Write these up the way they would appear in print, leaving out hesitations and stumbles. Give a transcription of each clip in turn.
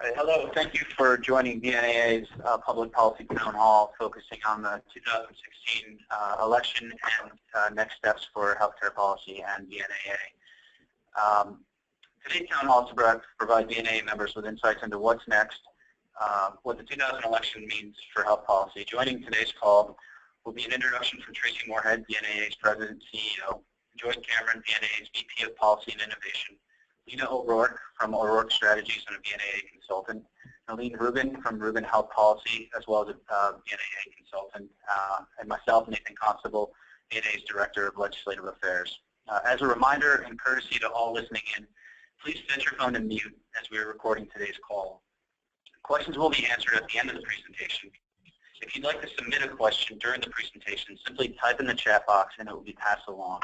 Hello, thank you for joining VNAA's Public Policy Town Hall focusing on the 2016 election and next steps for healthcare policy and VNAA. Today's Town Hall is to provide VNAA members with insights into what's next, what the 2000 election means for health policy. Joining today's call will be an introduction from Tracy Moorhead, VNAA's President and CEO, Joy Cameron, VNAA's VP of Policy and Innovation, Lena O'Rourke from O'Rourke Strategies and a VNAA consultant, Aline Rubin from Rubin Health Policy, as well as a VNAA consultant, and myself, Nathan Constable, VNAA's Director of Legislative Affairs. As a reminder and courtesy to all listening in, please set your phone to mute as we are recording today's call. Questions will be answered at the end of the presentation. If you'd like to submit a question during the presentation, simply type in the chat box and it will be passed along.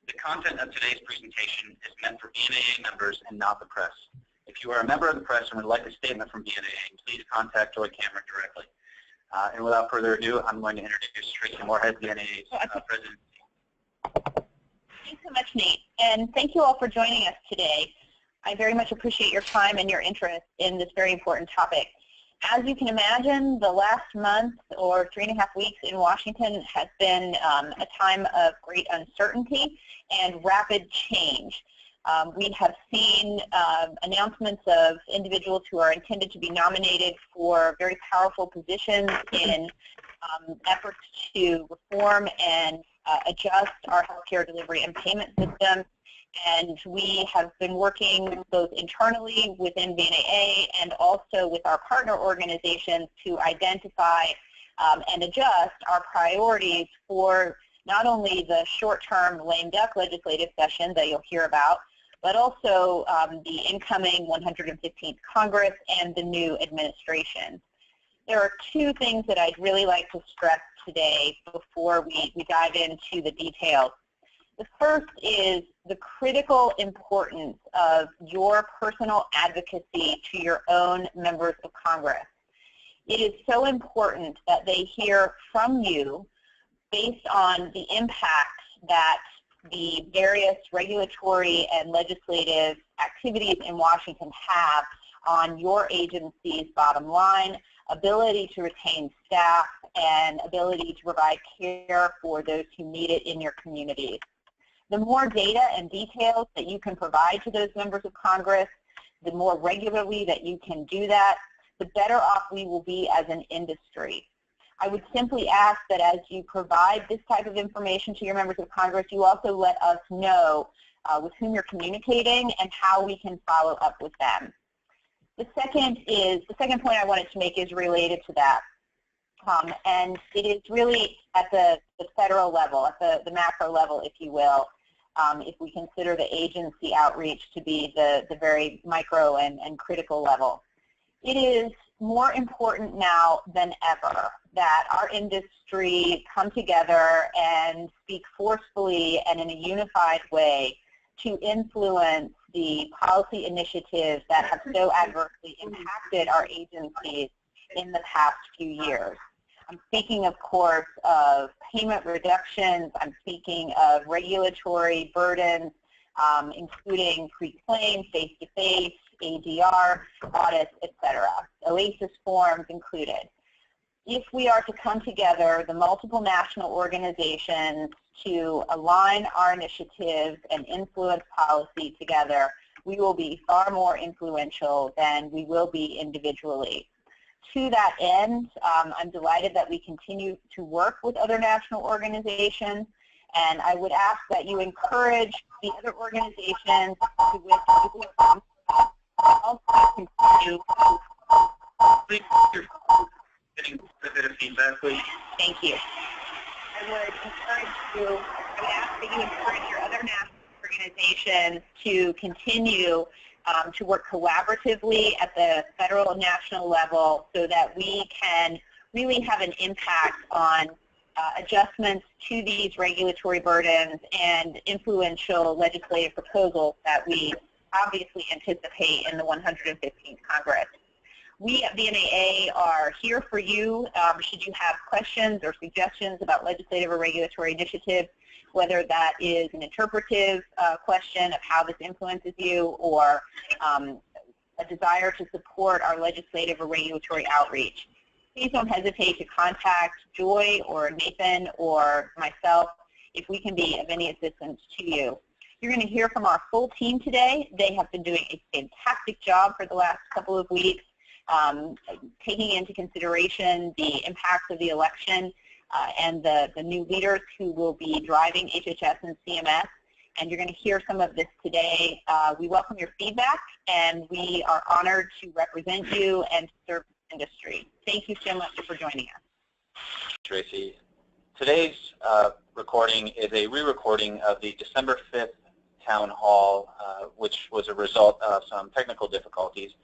The content of today's presentation is meant for VNAA members and not the press. If you are a member of the press and would like a statement from VNAA, please contact Joy Cameron directly. And without further ado, I'm going to introduce Tracy Moorhead, VNAA's President. Thanks so much, Nate. And thank you all for joining us today. I very much appreciate your time and your interest in this very important topic. As you can imagine, the last month or 3.5 weeks in Washington has been a time of great uncertainty and rapid change. We have seen announcements of individuals who are intended to be nominated for very powerful positions in efforts to reform and adjust our healthcare delivery and payment system. And we have been working both internally within VNAA and also with our partner organizations to identify and adjust our priorities for not only the short-term lame duck legislative session that you'll hear about, but also the incoming 115th Congress and the new administration. There are two things that I'd really like to stress today before we dive into the details. The first is the critical importance of your personal advocacy to your own members of Congress. It is so important that they hear from you based on the impact that the various regulatory and legislative activities in Washington have on your agency's bottom line, ability to retain staff, and ability to provide care for those who need it in your communities. The more data and details that you can provide to those members of Congress, the more regularly that you can do that, the better off we will be as an industry. I would simply ask that as you provide this type of information to your members of Congress, you also let us know with whom you're communicating and how we can follow up with them. The second point I wanted to make is related to that. And it is really at the federal level, at the macro level, if you will, if we consider the agency outreach to be the very micro and critical level. It is more important now than ever that our industry come together and speak forcefully and in a unified way to influence the policy initiatives that have so adversely impacted our agencies in the past few years. I'm speaking, of course, of payment reductions. I'm speaking of regulatory burdens, including pre-claim, face-to-face, ADR, audits, etc., OASIS forms included. If we are to come together, the multiple national organizations, to align our initiatives and influence policy together, we will be far more influential than we will be individually. To that end, I'm delighted that we continue to work with other national organizations, and I would ask that you encourage the other organizations to which you belong also continue. Please, you're getting a bit of feedback, please. Thank you. I would ask that you encourage your other national organizations to continue to work collaboratively at the federal and national level so that we can really have an impact on adjustments to these regulatory burdens and influential legislative proposals that we obviously anticipate in the 115th Congress. We at VNAA are here for you should you have questions or suggestions about legislative or regulatory initiatives, whether that is an interpretive question of how this influences you, or a desire to support our legislative or regulatory outreach. Please don't hesitate to contact Joy or Nathan or myself if we can be of any assistance to you. You're going to hear from our full team today. They have been doing a fantastic job for the last couple of weeks, taking into consideration the impacts of the election and the new leaders who will be driving HHS and CMS. And you're going to hear some of this today. We welcome your feedback, and we are honored to represent you and to serve the industry. Thank you so much for joining us. Tracy, today's recording is a re-recording of the December 5th town hall, which was a result of some technical difficulties.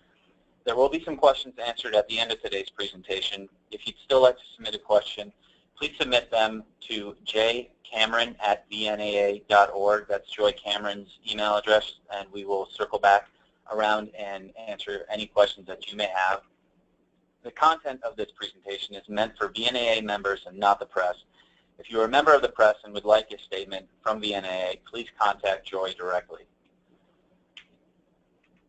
There will be some questions answered at the end of today's presentation. If you'd still like to submit a question, please submit them to jcameron@vnaa.org. That's Joy Cameron's email address, and we will circle back around and answer any questions that you may have. The content of this presentation is meant for VNAA members and not the press. If you are a member of the press and would like a statement from VNAA, please contact Joy directly.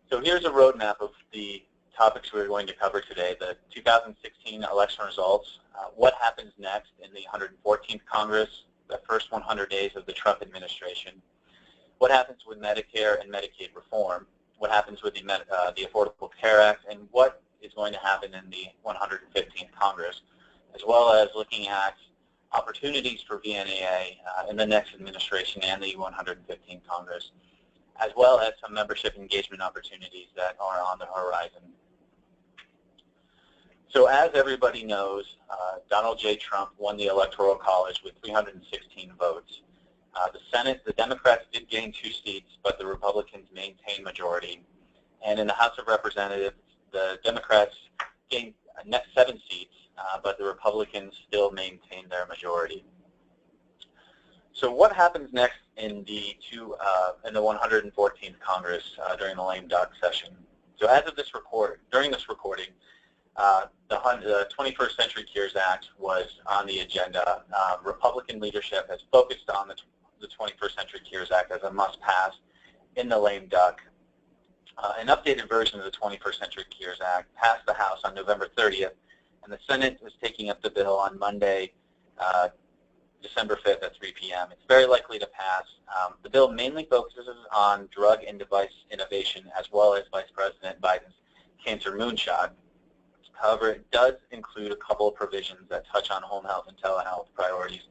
So here's a roadmap of the topics we're going to cover today: the 2016 election results, what happens next in the 114th Congress, the first 100 days of the Trump administration, what happens with Medicare and Medicaid reform, what happens with the Affordable Care Act, and what is going to happen in the 115th Congress, as well as looking at opportunities for VNAA in the next administration and the 115th Congress, as well as some membership engagement opportunities that are on the horizon. So as everybody knows, Donald J. Trump won the Electoral College with 316 votes. The Senate, the Democrats did gain 2 seats, but the Republicans maintained majority. And in the House of Representatives, the Democrats gained net 7 seats, but the Republicans still maintained their majority. So what happens next in the 114th Congress during the lame duck session? So as of this during this recording, the 21st Century Cures Act was on the agenda. Republican leadership has focused on the 21st Century Cures Act as a must-pass in the lame duck. An updated version of the 21st Century Cures Act passed the House on November 30th, and the Senate is taking up the bill on Monday, December 5th at 3 p.m. It's very likely to pass. The bill mainly focuses on drug and device innovation, as well as Vice President Biden's cancer moonshot. However, it does include a couple of provisions that touch on home health and telehealth priorities.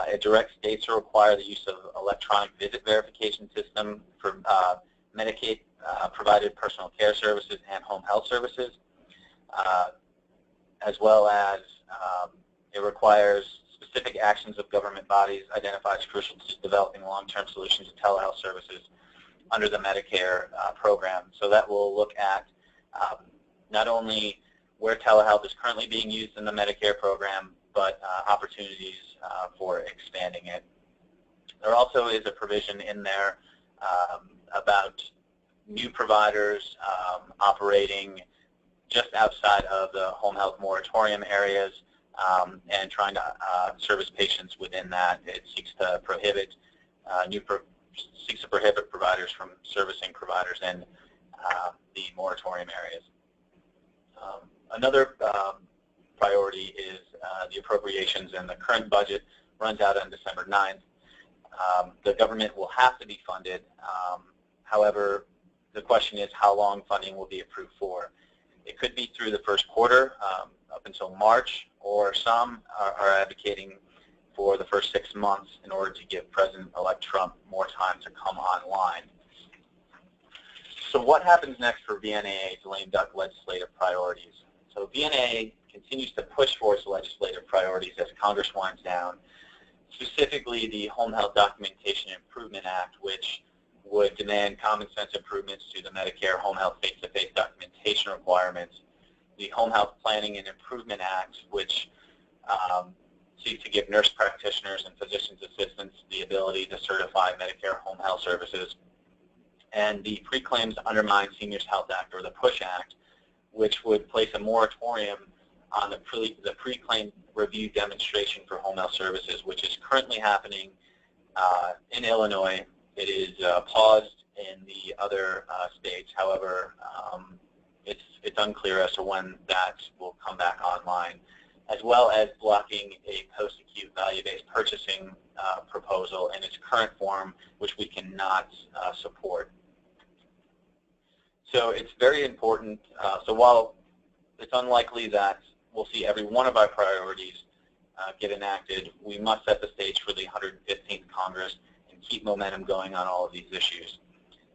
It directs states to require the use of electronic visit verification system for Medicaid provided personal care services and home health services, as well as it requires specific actions of government bodies identified as crucial to developing long-term solutions to telehealth services under the Medicare program. So that will look at not only where telehealth is currently being used in the Medicare program, but opportunities for expanding it. There also is a provision in there about new providers operating just outside of the home health moratorium areas and trying to service patients within that. It seeks to prohibit providers from servicing providers in the moratorium areas. Another priority is the appropriations, and the current budget runs out on December 9th. The government will have to be funded. However, the question is how long funding will be approved for. It could be through the first quarter up until March, or some are advocating for the first 6 months in order to give President-elect Trump more time to come online. So what happens next for VNAA's lame duck legislative priorities? So VNAA continues to push for its legislative priorities as Congress winds down, specifically the Home Health Documentation Improvement Act, which would demand common sense improvements to the Medicare Home Health face-to-face documentation requirements, the Home Health Planning and Improvement Act, which seeks to give nurse practitioners and physicians assistants the ability to certify Medicare home health services, and the Pre-Claims Undermine Seniors Health Act, or the PUSH Act, which would place a moratorium on the pre-claim review demonstration for home health services, which is currently happening in Illinois. It is paused in the other states. However, it's unclear as to when that will come back online, as well as blocking a post-acute value-based purchasing proposal in its current form, which we cannot support. So it's very important. So while it's unlikely that we'll see every one of our priorities get enacted, we must set the stage for the 115th Congress and keep momentum going on all of these issues.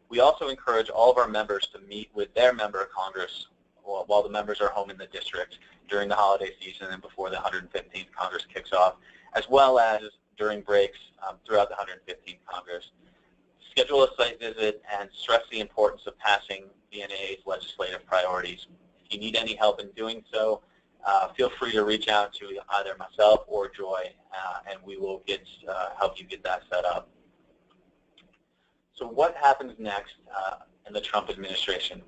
We also encourage all of our members to meet with their member of Congress while the members are home in the district during the holiday season and before the 115th Congress kicks off, as well as during breaks throughout the 115th Congress. Schedule a site visit and stress the importance of passing VNAA's legislative priorities. If you need any help in doing so, feel free to reach out to either myself or Joy, and we will help you get that set up. So what happens next in the Trump administration?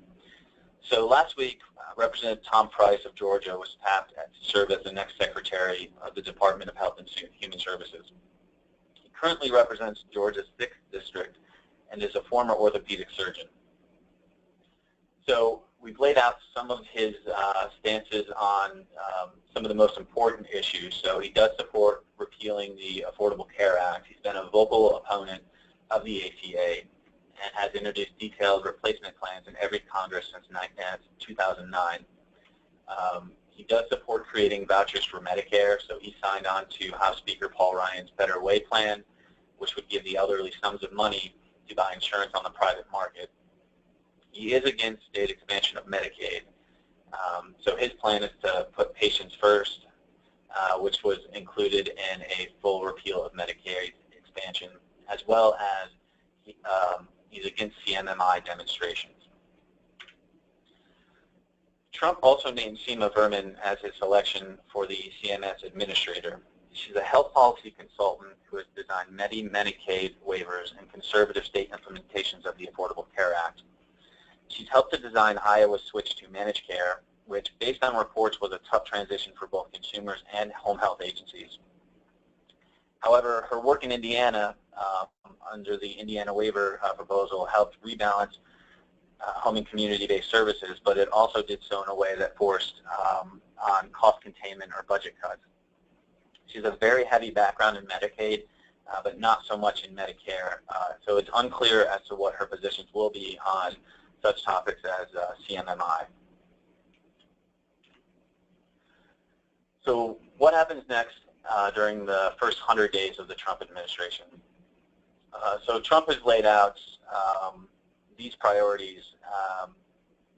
So last week, Representative Tom Price of Georgia was tapped to serve as the next Secretary of the Department of Health and Human Services. He currently represents Georgia's 6th district and is a former orthopedic surgeon. So we've laid out some of his stances on some of the most important issues. So he does support repealing the Affordable Care Act. He's been a vocal opponent of the ACA and has introduced detailed replacement plans in every Congress since 2009. He does support creating vouchers for Medicare, so he signed on to House Speaker Paul Ryan's Better Way plan, which would give the elderly sums of money to buy insurance on the private market. He is against state expansion of Medicaid, so his plan is to put patients first, which was included in a full repeal of Medicaid expansion, as well as he's against CMMI demonstrations. Trump also named Seema Verman as his selection for the CMS administrator. She's a health policy consultant who has designed Medicaid waivers and conservative state implementations of the Affordable Care Act. She's helped to design Iowa's switch to managed care, which, based on reports, was a tough transition for both consumers and home health agencies. However, her work in Indiana under the Indiana waiver proposal helped rebalance home and community-based services, but it also did so in a way that forced on cost containment or budget cuts. She has a very heavy background in Medicaid, but not so much in Medicare, so it's unclear as to what her positions will be on such topics as CMMI. So what happens next during the first 100 days of the Trump administration? So Trump has laid out these priorities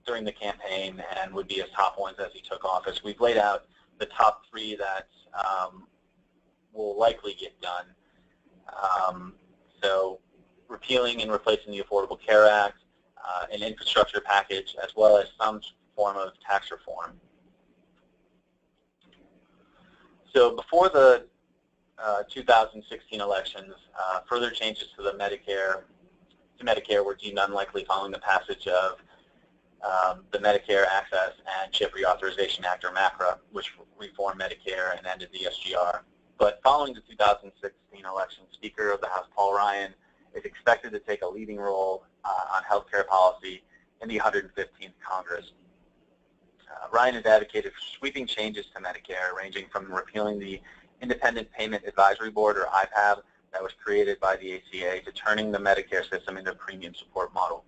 during the campaign and would be his top ones as he took office. We've laid out the top 3 that will likely get done. So repealing and replacing the Affordable Care Act, an infrastructure package, as well as some form of tax reform. So before the 2016 elections, further changes to Medicare were deemed unlikely following the passage of the Medicare Access and CHIP Reauthorization Act, or MACRA, which reformed Medicare and ended the SGR. But following the 2016 election, Speaker of the House Paul Ryan is expected to take a leading role on healthcare policy in the 115th Congress. Ryan has advocated for sweeping changes to Medicare, ranging from repealing the Independent Payment Advisory Board, or IPAB, that was created by the ACA, to turning the Medicare system into a premium support model.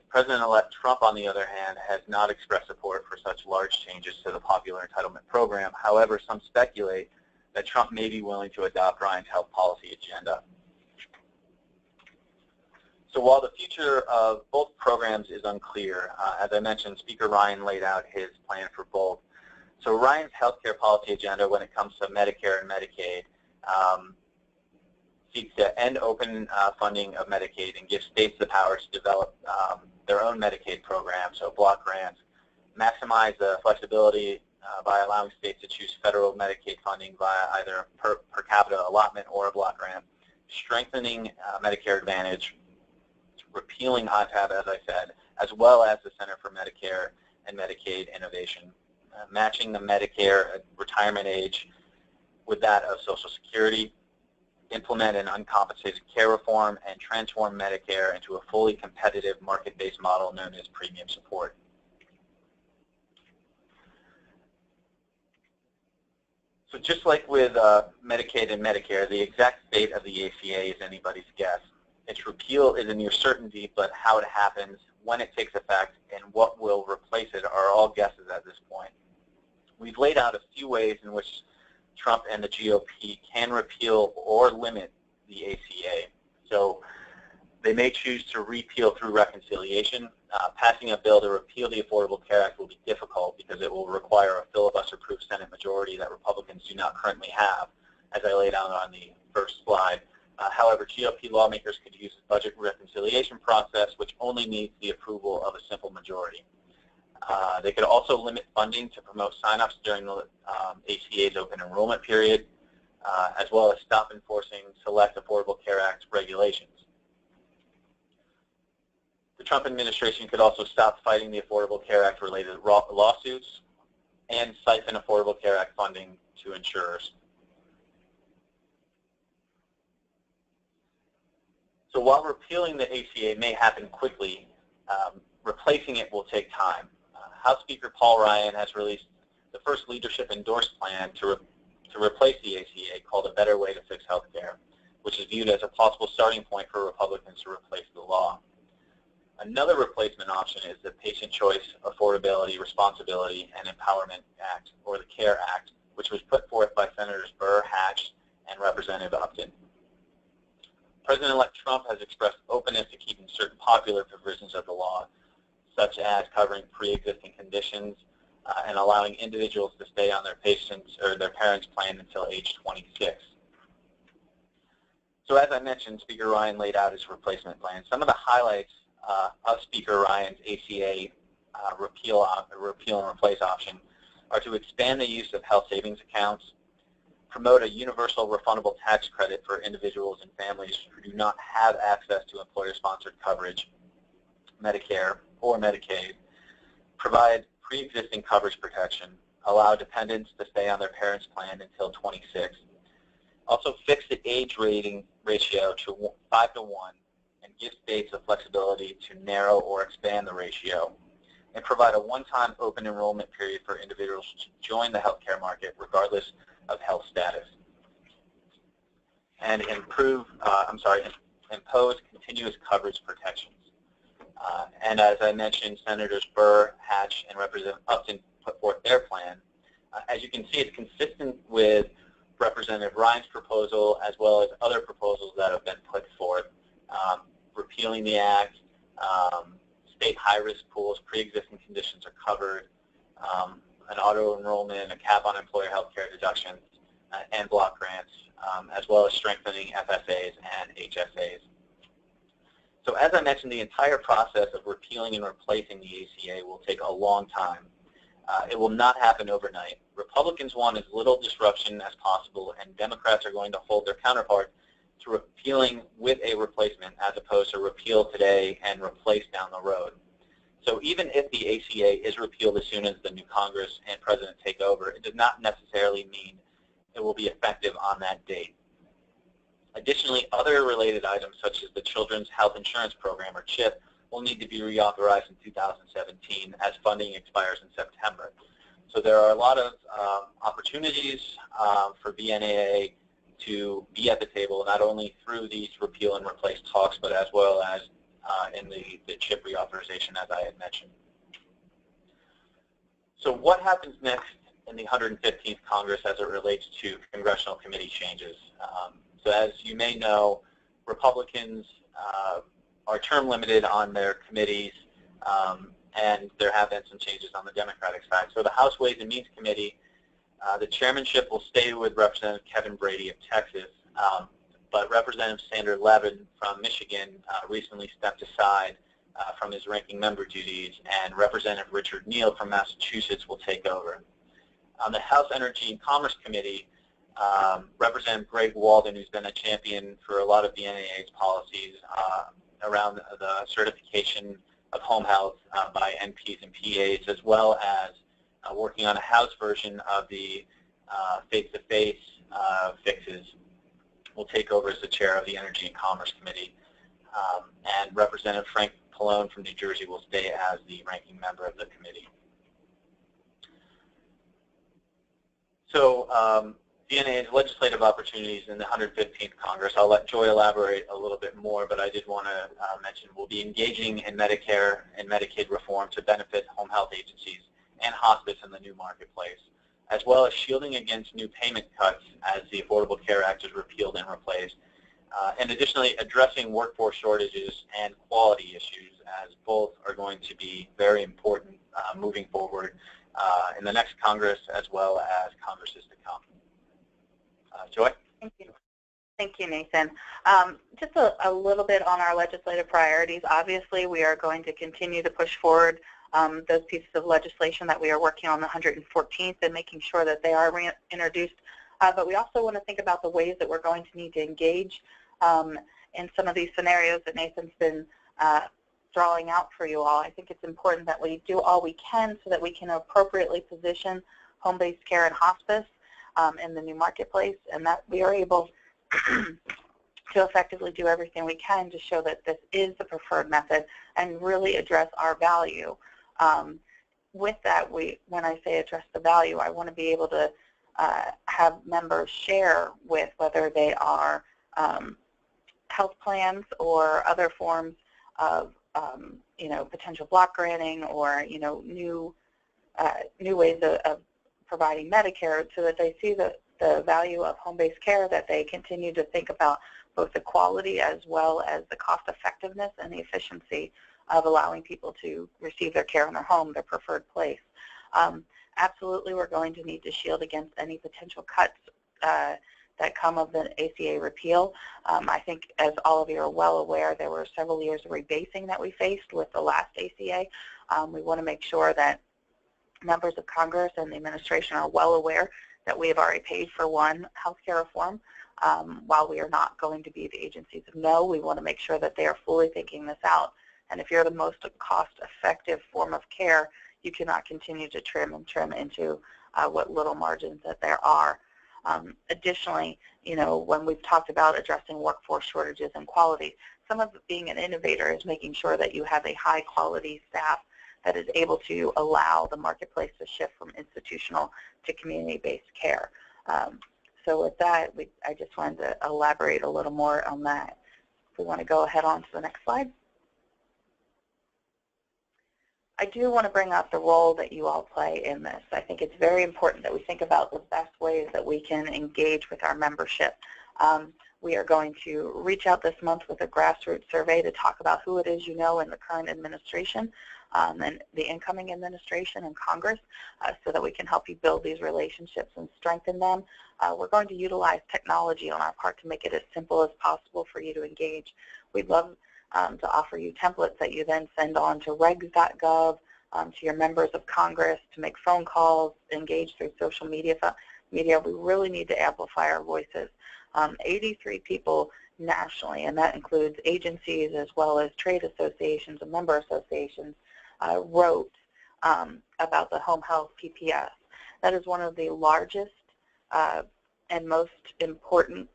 President-elect Trump, on the other hand, has not expressed support for such large changes to the popular entitlement program. However, some speculate that Trump may be willing to adopt Ryan's health policy agenda. So while the future of both programs is unclear, as I mentioned, Speaker Ryan laid out his plan for both. So Ryan's healthcare policy agenda, when it comes to Medicare and Medicaid, seeks to end open funding of Medicaid and give states the power to develop their own Medicaid programs, so block grants, maximize the flexibility by allowing states to choose federal Medicaid funding via either per capita allotment or a block grant, strengthening Medicare Advantage, repealing IPAB, as I said, as well as the Center for Medicare and Medicaid Innovation, matching the Medicare retirement age with that of Social Security, implement an uncompensated care reform, and transform Medicare into a fully competitive market-based model known as premium support. So just like with Medicaid and Medicare, the exact fate of the ACA is anybody's guess. Its repeal is a near certainty, but how it happens, when it takes effect, and what will replace it are all guesses at this point. We've laid out a few ways in which Trump and the GOP can repeal or limit the ACA. So they may choose to repeal through reconciliation. Passing a bill to repeal the Affordable Care Act will be difficult because it will require a filibuster-proof Senate majority that Republicans do not currently have, as I laid out on the first slide. However, GOP lawmakers could use the budget reconciliation process, which only needs the approval of a simple majority. They could also limit funding to promote sign-ups during the ACA's open enrollment period, as well as stop enforcing select Affordable Care Act regulations. The Trump administration could also stop fighting the Affordable Care Act related lawsuits and siphon Affordable Care Act funding to insurers. So while repealing the ACA may happen quickly, replacing it will take time. House Speaker Paul Ryan has released the first leadership endorsed plan to replace the ACA, called A Better Way to Fix Healthcare, which is viewed as a possible starting point for Republicans to replace the law. Another replacement option is the Patient Choice, Affordability, Responsibility, and Empowerment Act, or the CARE Act, which was put forth by Senators Burr, Hatch, and Representative Upton. President-elect Trump has expressed openness to keeping certain popular provisions of the law, such as covering pre-existing conditions and allowing individuals to stay on their patients or their parents' plan until age 26. So as I mentioned, Speaker Ryan laid out his replacement plan. Some of the highlights of Speaker Ryan's ACA repeal and replace option are to expand the use of health savings accounts, promote a universal refundable tax credit for individuals and families who do not have access to employer-sponsored coverage, Medicare or Medicaid, provide pre-existing coverage protection, allow dependents to stay on their parents' plan until 26, also fix the age rating ratio to 5 to 1, and give states the flexibility to narrow or expand the ratio, and provide a one-time open enrollment period for individuals to join the healthcare market regardless of health status, and impose continuous coverage protections. And as I mentioned, Senators Burr, Hatch, and Representative Upton put forth their plan. As you can see, it's consistent with Representative Ryan's proposal as well as other proposals that have been put forth. Repealing the act, state high-risk pools, pre-existing conditions are covered, an auto-enrollment, a cap on employer health care deductions, and block grants, as well as strengthening FSAs and HSAs. So as I mentioned, the entire process of repealing and replacing the ACA will take a long time. It will not happen overnight. Republicans want as little disruption as possible, and Democrats are going to hold their counterpart to repealing with a replacement as opposed to repeal today and replace down the road. So even if the ACA is repealed as soon as the new Congress and President take over, it does not necessarily mean it will be effective on that date. Additionally, other related items such as the Children's Health Insurance Program, or CHIP, will need to be reauthorized in 2017 as funding expires in September. So there are a lot of opportunities for VNAA to be at the table, not only through these repeal and replace talks, but as well as in the CHIP reauthorization, as I had mentioned. So what happens next in the 115th Congress as it relates to congressional committee changes? So as you may know, Republicans are term limited on their committees, and there have been some changes on the Democratic side. So the House Ways and Means Committee, the chairmanship will stay with Representative Kevin Brady of Texas, but Representative Sandra Levin from Michigan recently stepped aside from his ranking member duties, and Representative Richard Neal from Massachusetts will take over. On the House Energy and Commerce Committee, Representative Greg Walden, who's been a champion for a lot of VNAA's policies around the certification of home health by NPs and PAs, as well as working on a House version of the face-to-face fixes, will take over as the chair of the Energy and Commerce Committee. And Representative Frank Pallone from New Jersey will stay as the ranking member of the committee. So VNAA's legislative opportunities in the 115th Congress, I'll let Joy elaborate a little bit more, but I did want to mention we'll be engaging in Medicare and Medicaid reform to benefit home health agencies and hospice in the new marketplace, as well as shielding against new payment cuts as the Affordable Care Act is repealed and replaced, and additionally addressing workforce shortages and quality issues, as both are going to be very important moving forward in the next Congress as well as Congresses to come. Joy? Thank you. Thank you, Nathan. Just a little bit on our legislative priorities. Obviously, we are going to continue to push forward those pieces of legislation that we are working on the 114th and making sure that they are reintroduced. But we also want to think about the ways that we're going to need to engage in some of these scenarios that Nathan's been drawing out for you all. I think it's important that we do all we can so that we can appropriately position home-based care and hospice in the new marketplace, and that we are able to effectively do everything we can to show that this is the preferred method and really address our value. With that, when I say address the value, I want to be able to have members share with whether they are health plans or other forms of potential block granting or new ways of providing Medicare, so that they see the value of home-based care, that they continue to think about both the quality as well as the cost effectiveness and the efficiency of allowing people to receive their care in their home, their preferred place. Absolutely, we're going to need to shield against any potential cuts that come of the ACA repeal. I think, as all of you are well aware, there were several years of rebasing that we faced with the last ACA. We want to make sure that members of Congress and the administration are well aware that we have already paid for one healthcare reform. While we are not going to be the agencies of no, we want to make sure that they are fully thinking this out. And if you're the most cost-effective form of care, you cannot continue to trim and trim into what little margins that there are. Additionally, when we've talked about addressing workforce shortages and quality, some of being an innovator is making sure that you have a high-quality staff that is able to allow the marketplace to shift from institutional to community-based care. So with that, I just wanted to elaborate a little more on that. If we want to go ahead on to the next slide. I do want to bring up the role that you all play in this. I think it's very important that we think about the best ways that we can engage with our membership. We are going to reach out this month with a grassroots survey to talk about who it is in the current administration and the incoming administration and Congress, so that we can help you build these relationships and strengthen them. We're going to utilize technology on our part to make it as simple as possible for you to engage. We'd love to offer you templates that you then send on to regs.gov, to your members of Congress, to make phone calls, engage through social media. We really need to amplify our voices. 83 people nationally, and that includes agencies as well as trade associations and member associations, wrote about the home health PPS. That is one of the largest and most important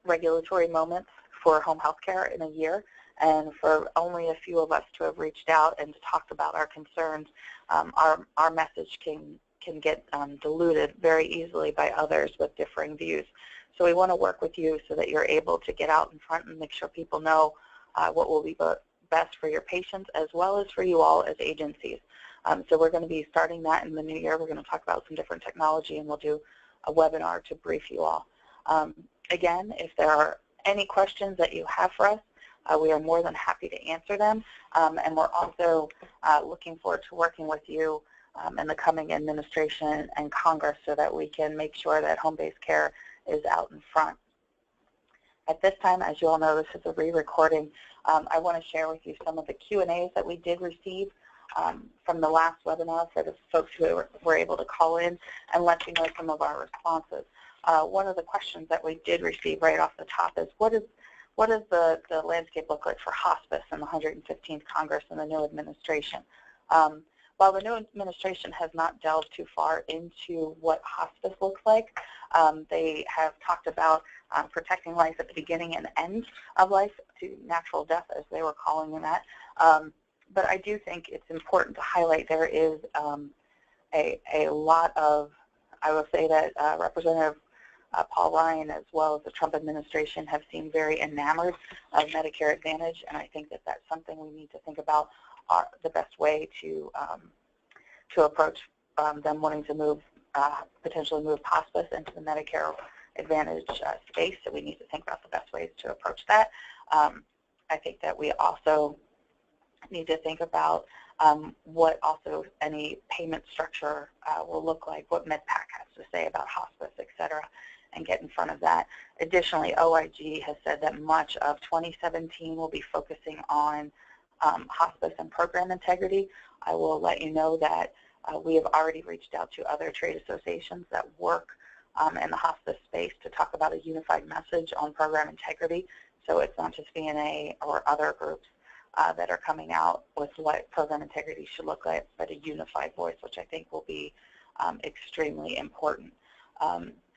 regulatory moments for home health care in a year, and for only a few of us to have reached out and to talk about our concerns, our message can get diluted very easily by others with differing views. So we want to work with you so that you're able to get out in front and make sure people know what will be best for your patients as well as for you all as agencies. So we're going to be starting that in the new year. We're going to talk about some different technology, and we'll do a webinar to brief you all. Again, if there are any questions that you have for us, we are more than happy to answer them, and we're also looking forward to working with you in the coming administration and Congress so that we can make sure that home-based care is out in front. At this time, as you all know, this is a re-recording. I want to share with you some of the Q&As that we did receive from the last webinar for the folks who were able to call in, and let you know some of our responses. One of the questions that we did receive right off the top is, what does the landscape look like for hospice in the 115th Congress and the new administration? While the new administration has not delved too far into what hospice looks like, they have talked about protecting life at the beginning and end of life to natural death, as they were calling that. But I do think it's important to highlight there is a lot of I will say that Representative Paul Ryan, as well as the Trump administration, have seemed very enamored of Medicare Advantage, and I think that that's something we need to think about the best way to approach them wanting to move, potentially move hospice into the Medicare Advantage space. So we need to think about the best ways to approach that. I think that we also need to think about what also any payment structure will look like, what MedPAC has to say about hospice, et cetera, and get in front of that. Additionally, OIG has said that much of 2017 will be focusing on hospice and program integrity. I will let you know that we have already reached out to other trade associations that work in the hospice space to talk about a unified message on program integrity. So it's not just VNAA or other groups that are coming out with what program integrity should look like, but a unified voice, which I think will be extremely important.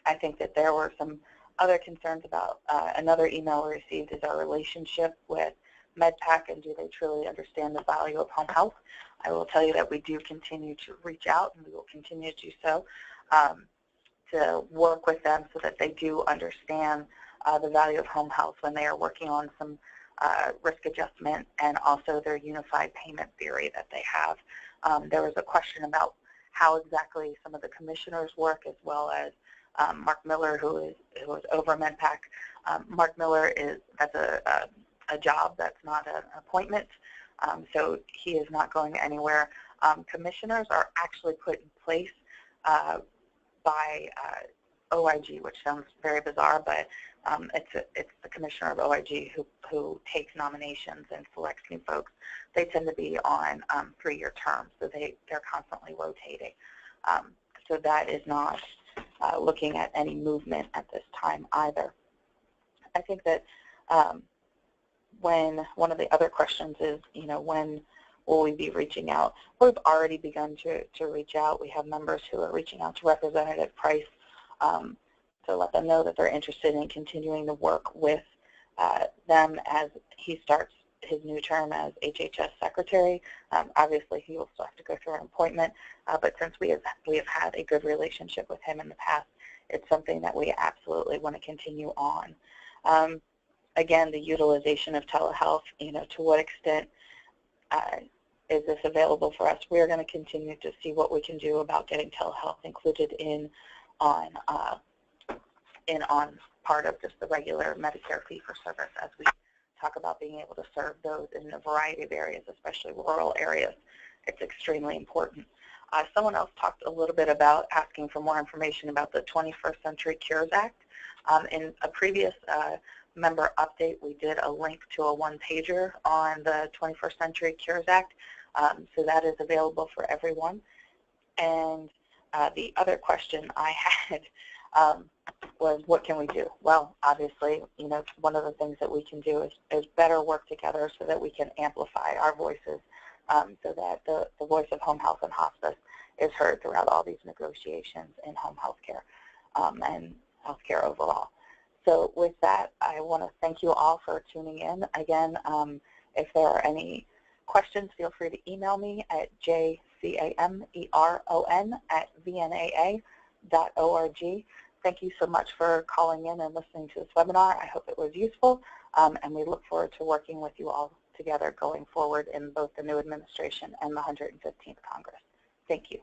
I think that there were some other concerns about another email we received is our relationship with MedPAC and do they truly understand the value of home health. I will tell you that we do continue to reach out, and we will continue to do so, to work with them so that they do understand the value of home health when they are working on some risk adjustment and also their unified payment theory that they have. There was a question about how exactly some of the commissioners work, as well as Mark Miller, who is over MedPAC. Mark Miller that's a job, that's not an appointment, so he is not going anywhere. Commissioners are actually put in place by OIG, which sounds very bizarre, but it's the commissioner of OIG who takes nominations and selects new folks. They tend to be on 3-year terms, so they're constantly rotating. So that is not looking at any movement at this time either. I think that when one of the other questions is, when will we be reaching out? We've already begun to reach out. We have members who are reaching out to Representative Price to let them know that they're interested in continuing to work with them as he starts his new term as HHS Secretary. Obviously, he will still have to go through an appointment, but since we have had a good relationship with him in the past, it's something that we absolutely want to continue on. Again, the utilization of telehealth, to what extent is this available for us? We're going to continue to see what we can do about getting telehealth included on part of just the regular Medicare fee-for-service as we talk about being able to serve those in a variety of areas, especially rural areas. It's extremely important. Someone else talked a little bit about asking for more information about the 21st Century Cures Act. In a previous member update, we did a link to a one-pager on the 21st Century Cures Act, so that is available for everyone. And the other question I had was, what can we do? Well, obviously, one of the things that we can do is better work together so that we can amplify our voices, so that the voice of home health and hospice is heard throughout all these negotiations in home health care and health care overall. So with that, I want to thank you all for tuning in. Again, if there are any questions, feel free to email me at jcameron@vnaa.org. Thank you so much for calling in and listening to this webinar. I hope it was useful, and we look forward to working with you all together going forward in both the new administration and the 115th Congress. Thank you.